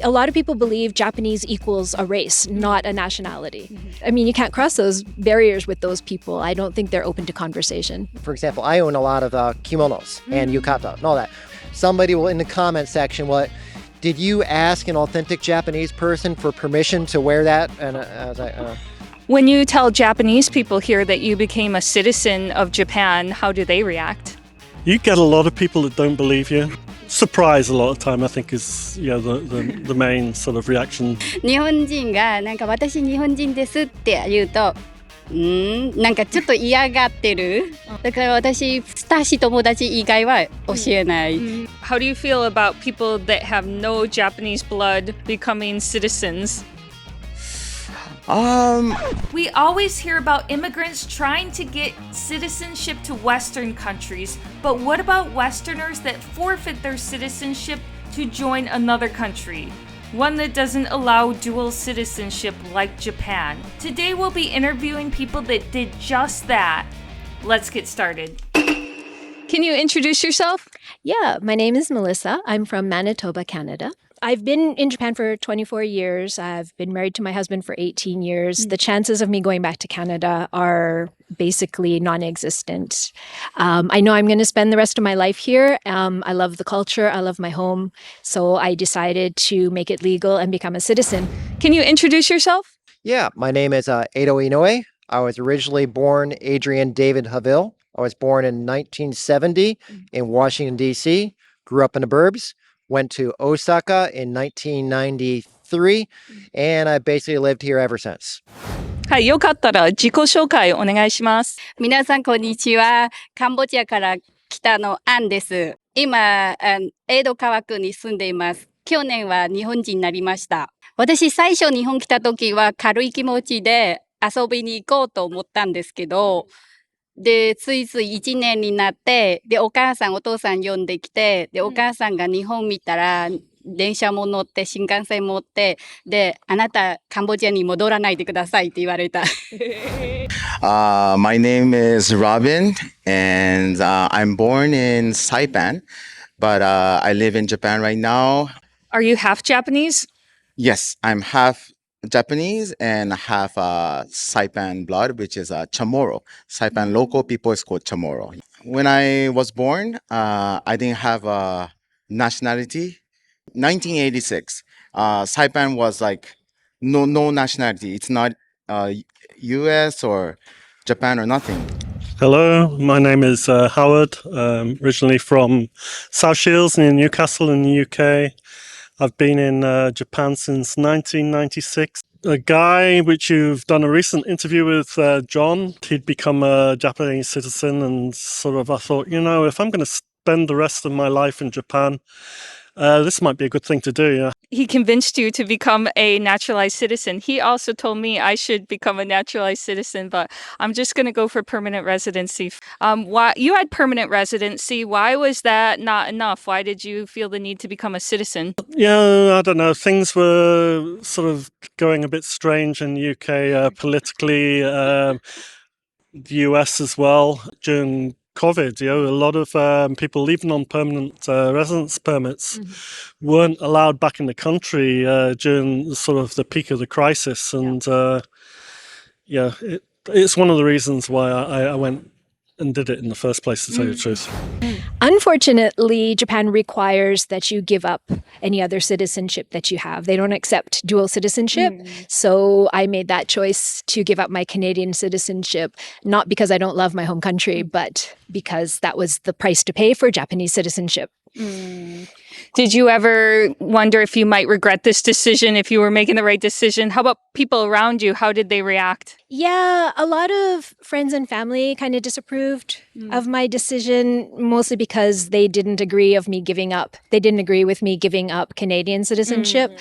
A lot of people believe Japanese equals a race, not a nationality. I mean, you can't cross those barriers with those people. I don't think they're open to conversation. For example, I own a lot of kimonos and yukata and all that. Somebody will, in the comment section, did you ask an authentic Japanese person for permission to wear that? And I was like, When you tell Japanese people here that you became a citizen of Japan, how do they react? You get a lot of people that don't believe you. Surprise a lot of time, I think, is the main sort of reaction. 日本人がなんか私日本人ですって言うと、なんかちょっと嫌がってる。だから私親しい友達以外は教えない。How do you feel about people that have no Japanese blood becoming citizens? We always hear about immigrants trying to get citizenship to Western countries, but what about Westerners that forfeit their citizenship to join another country? One that doesn't allow dual citizenship like Japan. Today we'll be interviewing people that did just that. Let's get started. Can you introduce yourself? Yeah, my name is Melissa. I'm from Manitoba, Canada. I've been in Japan for 24 years. I've been married to my husband for 18 years. The chances of me going back to Canada are basically non-existent. I know I'm going to spend the rest of my life here. I love the culture. I love my home. So I decided to make it legal and become a citizen. Can you introduce yourself? yeah, my name is Edo Inoue. I was originally born Adrian David Haville. I was born in 1970 in Washington, D.C., grew up in the burbs, went to Osaka in 1993, and I basically lived here ever since. はい、よかったら自己紹介お願いします。皆さんこんにちは。カンボジアから来たのアンです。今、江戸川区に住んでいます。去年は日本人になりました。私最初日本来た時は軽い気持ちで遊びに行こうと思ったんですけど、で、ついつい1年になって、で、お母さん、お父さん呼んできて、で、お母さんが日本見たら、電車も乗って、新幹線も乗って、で、あなた、カンボジアに戻らないでくださいって言われた。My name is Robin, and I'm born in Saipan, but I live in Japan right now. Are you half Japanese? Yes, I'm half Japanese and half Saipan blood, which is Chamorro. Saipan local people is called Chamorro. When I was born, I didn't have a nationality. 1986, Saipan was like no nationality. It's not U.S. or Japan or nothing. Hello, my name is Howard, originally from South Shields near Newcastle in the UK. I've been in Japan since 1996. A guy which you've done a recent interview with, John, he'd become a Japanese citizen, and sort of I thought, if I'm going to spend the rest of my life in Japan, this might be a good thing to do, yeah. He convinced you to become a naturalized citizen. He also told me I should become a naturalized citizen, but I'm just going to go for permanent residency. Why you had permanent residency? Why was that not enough? Why did you feel the need to become a citizen? Yeah, I don't know. Things were sort of going a bit strange in the UK politically, the US as well during COVID. A lot of people even on permanent residence permits weren't allowed back in the country during sort of the peak of the crisis, and it's one of the reasons why I went and did it in the first place, to tell you the truth. Unfortunately, Japan requires that you give up any other citizenship that you have. They don't accept dual citizenship. So I made that choice to give up my Canadian citizenship, not because I don't love my home country, but because that was the price to pay for Japanese citizenship. Did you ever wonder if you might regret this decision, if you were making the right decision? How about people around you? How did they react? Yeah, a lot of friends and family kind of disapproved of my decision, mostly because they didn't agree of me giving up. They didn't agree with me giving up Canadian citizenship.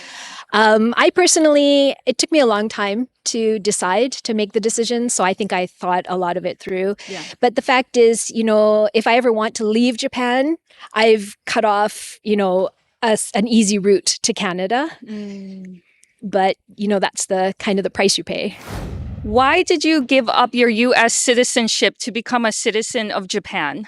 I personally, it took me a long time to decide to make the decision. So I think I thought a lot of it through. Yeah. But the fact is, if I ever want to leave Japan, I've cut off, an easy route to Canada. But, that's the kind of the price you pay. Why did you give up your U.S. citizenship to become a citizen of Japan?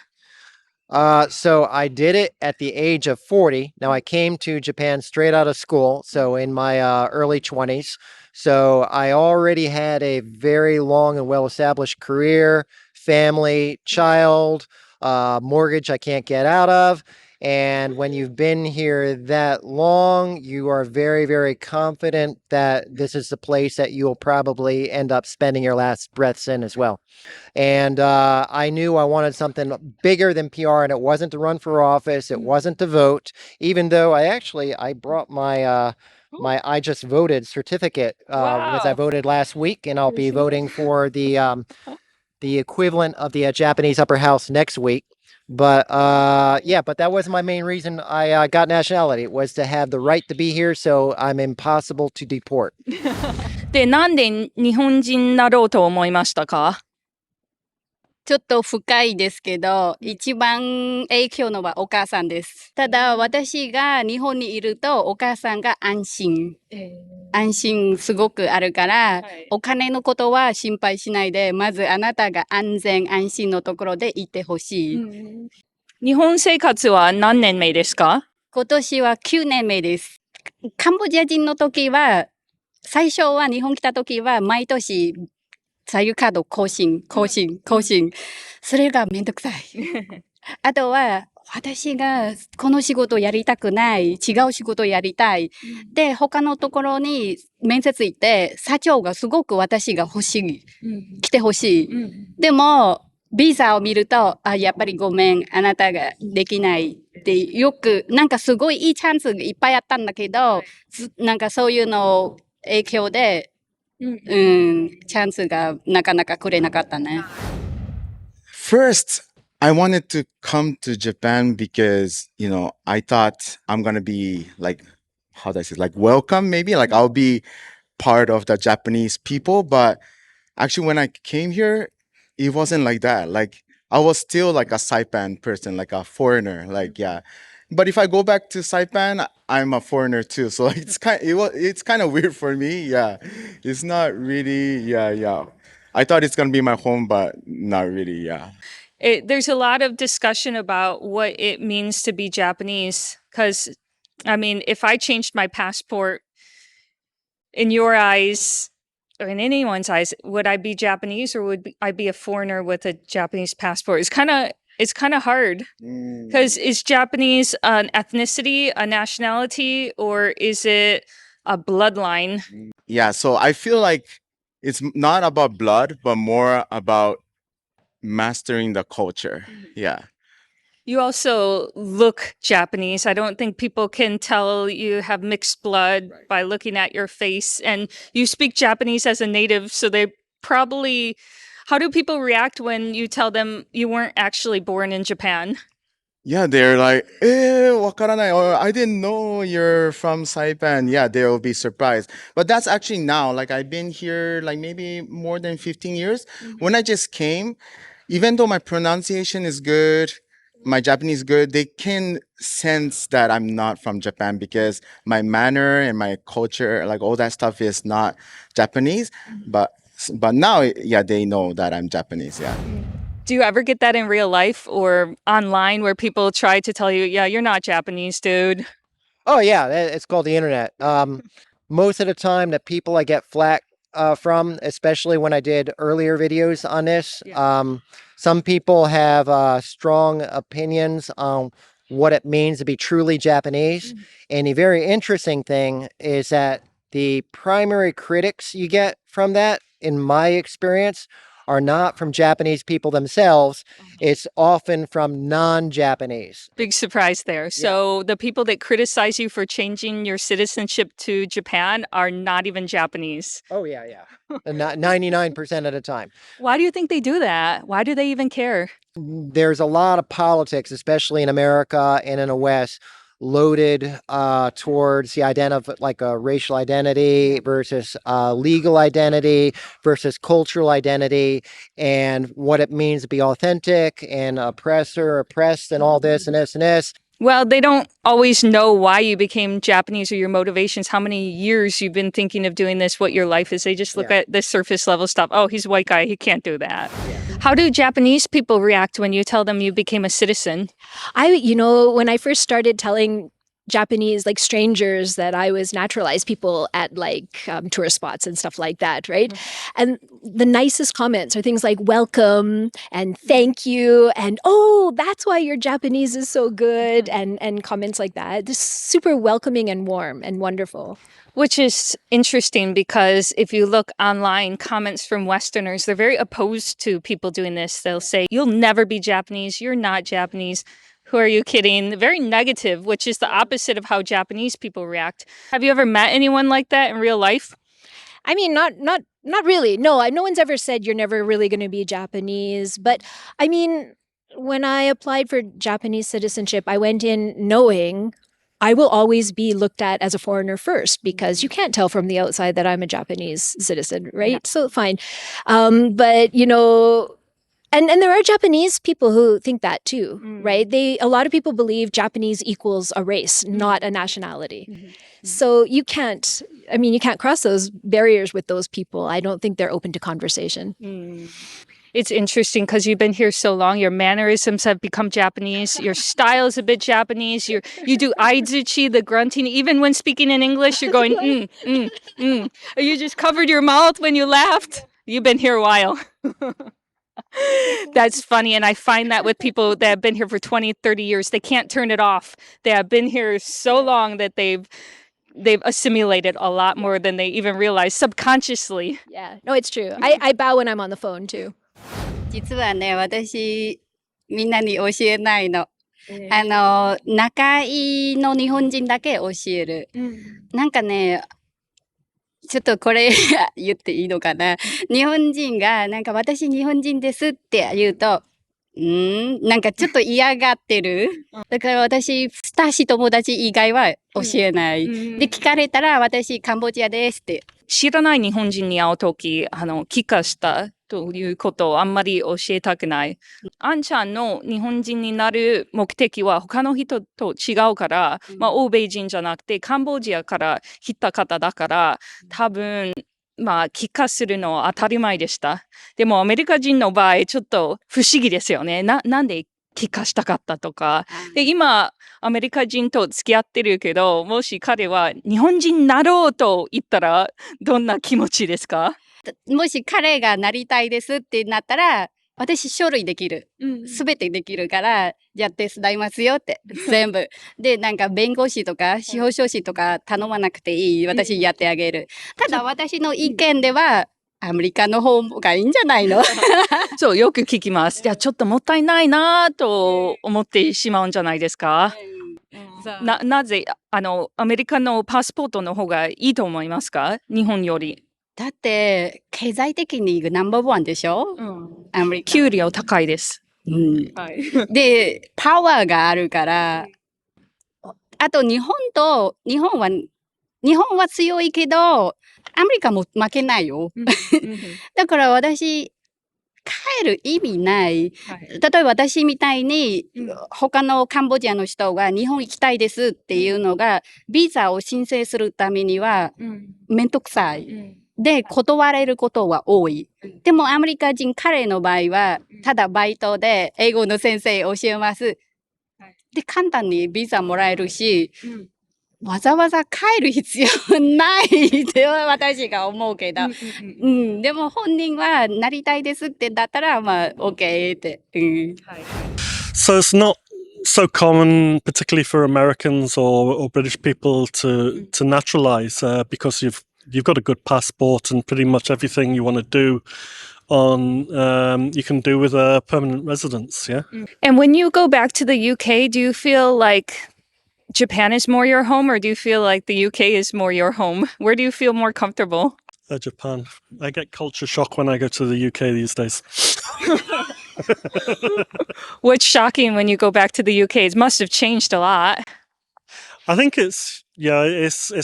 So I did it at the age of 40. Now I came to Japan straight out of school, so in my early 20s. So I already had a very long and well-established career, family, child, mortgage I can't get out of. And when you've been here that long, you are very, very confident that this is the place that you will probably end up spending your last breaths in as well. And I knew I wanted something bigger than PR, and it wasn't to run for office. It wasn't to vote, even though I brought my my I just voted certificate because I Wow. voted last week, and I'll be voting for the equivalent of the Japanese upper house next week. But yeah, but that was my main reason I got nationality. It was to have the right to be here, so I'm impossible to deport. で、なんで日本人になろうと思いましたか？ちょっと深いですけど、一番影響のはお母さんです。ただ、私が日本にいると、お母さんが安心。安心すごくあるから、お金のことは心配しないで、まずあなたが安全安心のところでいてほしい。日本生活は何年目ですか？今年は9年目です。カンボジア人の時は、最初は日本来た時は毎年左右カード更新。それがめんどくさい。あとは、私がこの仕事やりたくない、違う仕事やりたい。で、他のところに面接行って、社長がすごく私が欲しい。来てほしい。でも、ビザを見ると、やっぱりごめん、あなたができないってよく、なんかすごいいいチャンスがいっぱいあったんだけど、なんかそういうの影響で、チャンスがなかなかくれなかったね。First, I wanted to come to Japan because, I thought I'm going to be like, how do I say, like welcome maybe? Like I'll be part of the Japanese people. But actually, when I came here, it wasn't like that. Like I was still like a Saipan person, like a foreigner. Like, yeah. But if I go back to Saipan, I'm a foreigner too. So it's kind of weird for me. Yeah. It's not really, yeah. I thought it's going to be my home, but not really, yeah. There's a lot of discussion about what it means to be Japanese. Because, I mean, if I changed my passport, in your eyes, or in anyone's eyes, would I be Japanese or would I be a foreigner with a Japanese passport? It's kind of hard. Because is Japanese an ethnicity, a nationality, or is it a bloodline? Yeah, so I feel like it's not about blood, but more about mastering the culture. Yeah. You also look Japanese. I don't think people can tell you have mixed blood by looking at your face. And you speak Japanese as a native, so they probably... How do people react when you tell them you weren't actually born in Japan? Yeah, they're like, wakaranai, or I didn't know you're from Saipan. Yeah, they'll be surprised. But that's actually now, like I've been here like maybe more than 15 years. When I just came, even though my pronunciation is good, my Japanese good, they can sense that I'm not from Japan because my manner and my culture, like all that stuff is not Japanese. But now, yeah, they know that I'm Japanese, yeah. Do you ever get that in real life or online where people try to tell you, yeah, you're not Japanese, dude? Oh yeah, it's called the internet. Most of the time, the people I get flack from, especially when I did earlier videos on this, some people have strong opinions on what it means to be truly Japanese. And the very interesting thing is that the primary critics you get from that, in my experience, are not from Japanese people themselves. It's often from non-Japanese. Big surprise there. So the people that criticize you for changing your citizenship to Japan are not even Japanese. Oh, yeah. 99% of the time. Why do you think they do that? Why do they even care? There's a lot of politics, especially in America and in the West, loaded towards the of like a racial identity versus legal identity versus cultural identity and what it means to be authentic and oppressed and all this and this and this. Well, they don't always know why you became Japanese or your motivations, how many years you've been thinking of doing this, what your life is. They just look at the surface level stuff. Oh, he's a white guy. He can't do that. How do Japanese people react when you tell them you became a citizen? When I first started telling Japanese, like strangers, that I was naturalized, people at like tourist spots and stuff like that, right? And the nicest comments are things like welcome and thank you and oh, that's why your Japanese is so good, and comments like that. Just super welcoming and warm and wonderful. Which is interesting because if you look online, comments from Westerners, they're very opposed to people doing this. They'll say, you'll never be Japanese. You're not Japanese. Who are you kidding? Very negative, which is the opposite of how Japanese people react. Have you ever met anyone like that in real life? I mean, not really. No, no one's ever said you're never really going to be Japanese. But I mean, when I applied for Japanese citizenship, I went in knowing I will always be looked at as a foreigner first because you can't tell from the outside that I'm a Japanese citizen, right? Yeah. So fine. But and there are Japanese people who think that too, right? A lot of people believe Japanese equals a race, not a nationality. So you can't cross those barriers with those people. I don't think they're open to conversation. It's interesting because you've been here so long. Your mannerisms have become Japanese. Your style is a bit Japanese. You do aizuchi, the grunting. Even when speaking in English, you're going, You just covered your mouth when you laughed. You've been here a while. That's funny. And I find that with people that have been here for 20, 30 years, they can't turn it off. They have been here so long that they've assimilated a lot more than they even realize subconsciously. Yeah, no, it's true. I bow when I'm on the phone too. 実はね、私、みんなに教えないの。仲いいの日本人だけ教える。なんかね、ちょっとこれ言っていいのかな。日本人が、なんか私日本人ですって言うと、なんかちょっと嫌がってる。だから私、親しい友達以外は教えない。で、聞かれたら私カンボジアですって。知らない日本人に会うとき、帰化したということをあんまり教えたくない。あんちゃんの日本人になる目的は他の人と違うから、欧米人じゃなくてカンボジアから来た方だから、多分、帰化するのは当たり前でした。でもアメリカ人の場合、ちょっと不思議ですよね。なんで帰化したかったとか。で、今、アメリカ人と付き合ってるけど、もし彼は日本人になろうと言ったら、どんな気持ちですか？もし彼がなりたいですってなったら、私書類できる。すべてできるから、じゃあ手伝いますよって。全部。で、なんか弁護士とか司法書士とか頼まなくていい。私やってあげる。ただ私の意見では、アメリカの方がいいんじゃないの？そう、よく聞きます。いや、ちょっともったいないなと思ってしまうんじゃないですか？なぜ、アメリカのパスポートの方がいいと思いますか？日本より。だって、経済的にナンバーワンでしょ？アメリカ。給料高いです。で、パワーがあるから、あと日本は強いけど、アメリカも負けないよ。だから私、帰る意味ない。例えば私みたいに、他のカンボジアの人が日本行きたいですっていうのが、ビザを申請するためには、めんどくさい。で、断れることは多い。でもアメリカ人彼の場合は、ただバイトで英語の先生教えます。で、簡単にビザもらえるし、わざわざ帰る必要ないって私が思うけど。でも本人はなりたいですってだったら、OK って。So it's not so common, particularly for Americans or British people, to naturalize because you've got a good passport and pretty much everything you want to do you can do with a permanent residence, yeah? And when you go back to the UK, do you feel like Japan is more your home, or do you feel like the UK is more your home? Where do you feel more comfortable? Japan. I get culture shock when I go to the UK these days. What's shocking when you go back to the UK? It must have changed a lot. I think it's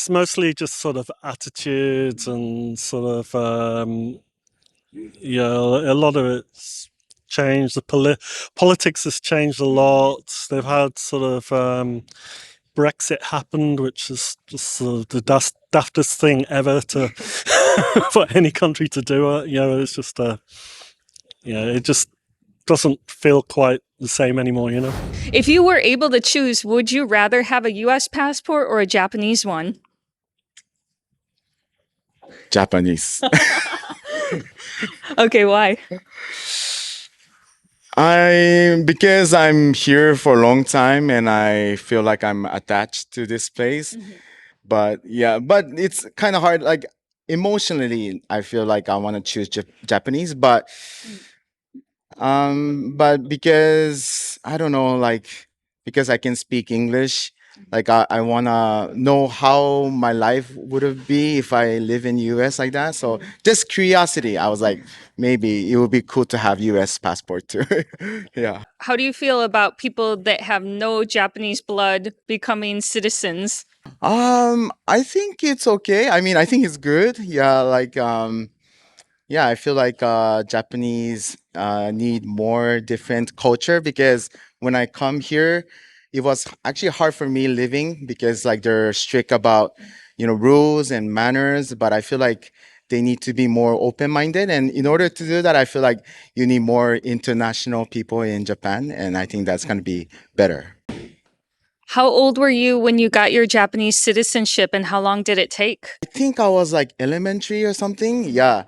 mostly just sort of attitudes and sort of a lot of it's changed. The politics has changed a lot. They've had sort of Brexit happened, which is just sort of the daftest thing ever to for any country to do. It's just it just doesn't feel quite the same anymore, If you were able to choose, would you rather have a US passport or a Japanese one? Japanese. Okay, why? Because I'm here for a long time and I feel like I'm attached to this place. But yeah, but it's kind of hard. Like emotionally, I feel like I want to choose Japanese, but because I don't know, like because I can speak English, like I wanna know how my life would have be if I live in US like that. So just curiosity, I was like, maybe it would be cool to have US passport too. Yeah. How do you feel about people that have no Japanese blood becoming citizens? I think it's okay. I mean, I think it's good. Yeah, like yeah, I feel like Japanese need more different culture because when I come here, it was actually hard for me living because like they're strict about rules and manners. But I feel like they need to be more open-minded, and in order to do that, I feel like you need more international people in Japan, and I think that's gonna be better. How old were you when you got your Japanese citizenship and how long did it take? I think I was like elementary or something. Yeah.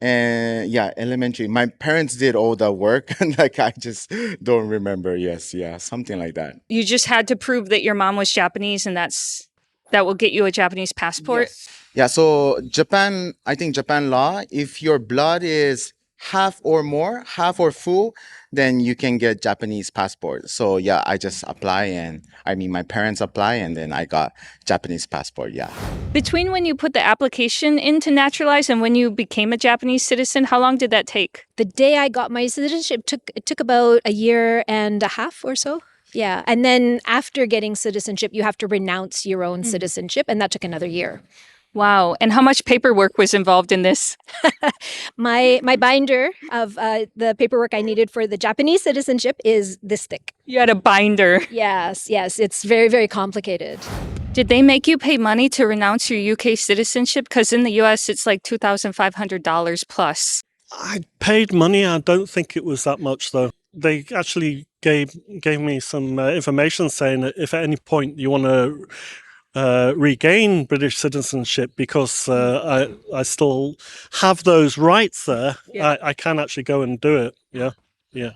And yeah, elementary. My parents did all the work and like I just don't remember. Yes, yeah, something like that. You just had to prove that your mom was Japanese and that will get you a Japanese passport? Yeah, so Japan, I think Japan law, if your blood is half or more, half or full, then you can get Japanese passport. So yeah, I just apply and I mean my parents apply and then I got Japanese passport. Yeah. Between when you put the application in to naturalize and when you became a Japanese citizen, how long did that take? The day I got my citizenship took about a year and a half or so. Yeah. And then after getting citizenship, you have to renounce your own citizenship, and that took another year. Wow. And how much paperwork was involved in this? My binder of the paperwork I needed for the Japanese citizenship is this thick. You had a binder. Yes, it's very, very complicated. Did they make you pay money to renounce your UK citizenship? Because in the US, it's like $2,500 plus. I paid money. I don't think it was that much, though. They actually gave me some information saying that if at any point you want to regain British citizenship, because I still have those rights there, I can actually go and do it. Yeah.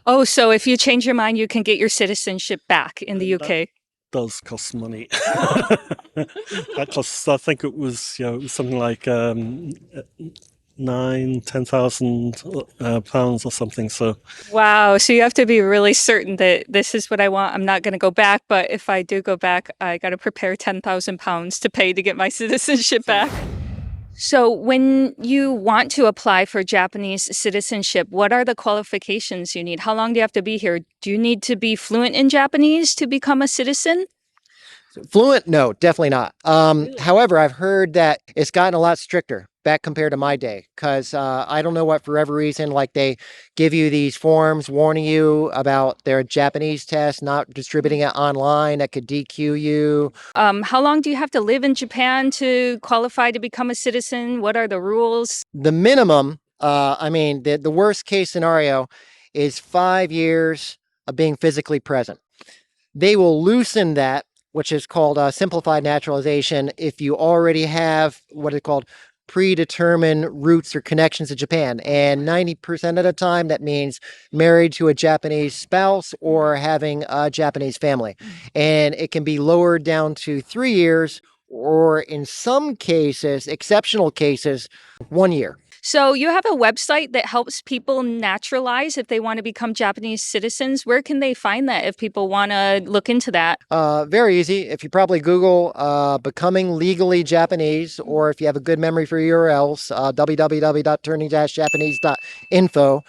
Oh, so if you change your mind, you can get your citizenship back in the UK. Does cost money. That costs, I think it was something like £10,000 or something. So Wow. So you have to be really certain that this is what I want. I'm not going to go back. But if I do go back, I got to prepare £10,000 to pay to get my citizenship back. So when you want to apply for Japanese citizenship, what are the qualifications you need? How long do you have to be here? Do you need to be fluent in Japanese to become a citizen? Fluent? No, definitely not. However, I've heard that it's gotten a lot stricter back compared to my day because I don't know what, for whatever reason, like they give you these forms warning you about their Japanese test, not distributing it online, that could DQ you. How long do you have to live in Japan to qualify to become a citizen? What are the rules? The minimum, I mean, the worst case scenario is 5 years of being physically present. They will loosen that, which is called simplified naturalization, if you already have what is called predetermined roots or connections to Japan. And 90% of the time, that means married to a Japanese spouse or having a Japanese family. And it can be lowered down to 3 years, or in some cases, exceptional cases, 1 year. So you have a website that helps people naturalize if they want to become Japanese citizens. Where can they find that if people want to look into that? Very easy. If you probably Google becoming legally Japanese, or if you have a good memory for URLs, www.turning-japanese.info,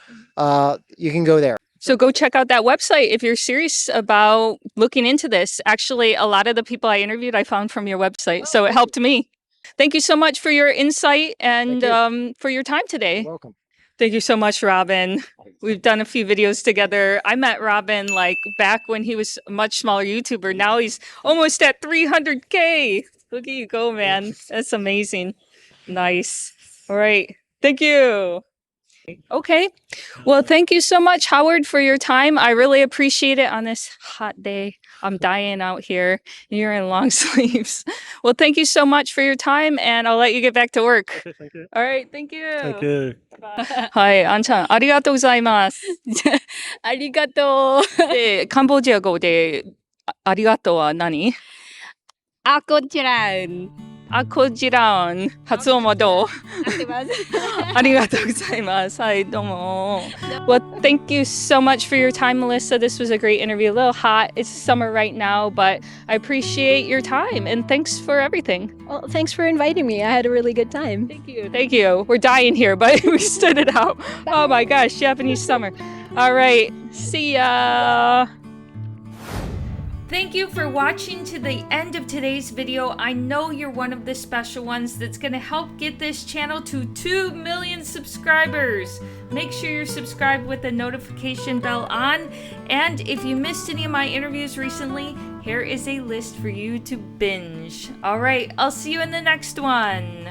you can go there. So go check out that website if you're serious about looking into this. Actually, a lot of the people I interviewed, I found from your website. So it helped me. Thank you so much for your insight and for your time today. You're welcome. Thank you so much, Robin. We've done a few videos together. I met Robin like back when he was a much smaller YouTuber. Now he's almost at 300K. Look at you go, man. That's amazing. Nice. All right. Thank you. Okay. Well, thank you so much, Howard, for your time. I really appreciate it on this hot day. I'm dying out here. You're in long sleeves. Well, thank you so much for your time, and I'll let you get back to work. Okay, thank you. All right. Thank you. Thank you. はい、あんちゃん、ありがとうございます。ありがとう。で、カンボジア語で、ありがとうは何？あこちらん。あこちらん。発音はどう？合ってます。ありがとうございます。はい、どうも。Well, thank you so much for your time, Melissa. This was a great interview. A little hot. It's summer right now, but I appreciate your time and thanks for everything. Well, thanks for inviting me. I had a really good time. Thank you. Thank you. We're dying here, but we stood it out. Oh my gosh, Japanese summer. All right. See ya. Thank you for watching to the end of today's video. I know you're one of the special ones that's going to help get this channel to 2 million subscribers. Make sure you're subscribed with the notification bell on. And if you missed any of my interviews recently, here is a list for you to binge. All right, I'll see you in the next one.